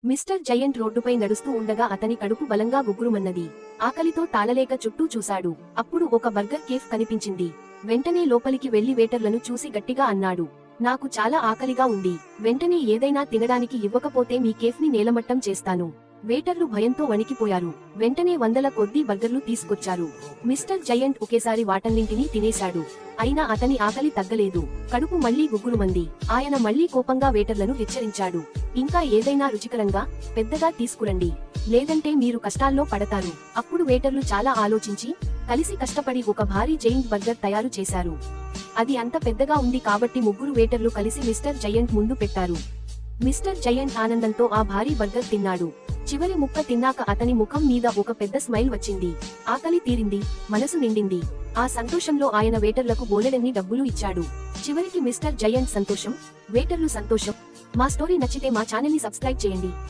Mister giant రోడ్డుపై నడుస్తూ ఉండగా అతని కడుపు బలంగా గుగ్గురుమన్నది. ఆకలితో తాళలేక చుట్టూ చూశాడు. అప్పుడు ఒక బర్గర్ కేఫ్ కనిపించింది. వెంటనే లోపలికి వెళ్లి వేటర్లను చూసి గట్టిగా అన్నాడు, నాకు చాలా ఆకలిగా ఉంది. వెంటనే ఏదైనా తినడానికి ఇవ్వకపోతే మీ కేఫ్ని నేలమట్టం చేస్తాను. వేటర్లు భయంతో వణికిపోయారు. వెంటనే వందల కొద్దీ బర్గర్లు తీసుకొచ్చారు. మిస్టర్ జయంట్ ఒకేసారి వాటన్నింటినీ తినేశాడు. అయినా అతని ఆకలి తగ్గలేదు. కడుపు మళ్లీ గుగ్గురుమంది. ఆయన మళ్లీ కోపంగా వేటర్లను హెచ్చరించాడు, ఇంకా ఏదైనా రుచికరంగా పెద్దగా తీసుకురండి, లేదంటే మీరు కష్టాల్లో పడతారు. అప్పుడు వేటర్లు చాలా ఆలోచించి కలిసి కష్టపడి ఒక భారీ జైంట్ బర్గర్ తయారు చేశారు. అది అంత పెద్దగా ఉంది కాబట్టి ముగ్గురు వేటర్లు కలిసి మిస్టర్ జయంట్ ముందు పెట్టారు. మిస్టర్ జయంట్ ఆనందంతో ఆ భారీ బర్గర్ తిన్నాడు. చివరి ముక్క తిన్నాక అతని ముఖం మీద ఒక పెద్ద స్మైల్ వచ్చింది. ఆకలి తీరింది, మనసు నిండింది. ఆ సంతోషంలో ఆయన వేటర్లకు బోలెడన్ని డబ్బులు ఇచ్చాడు. చివరికి మిస్టర్ జయంట్ సంతోషం, వేటర్లు సంతోషం. మా స్టోరీ నచ్చితే మా ఛానల్ ని సబ్స్క్రైబ్ చేయండి.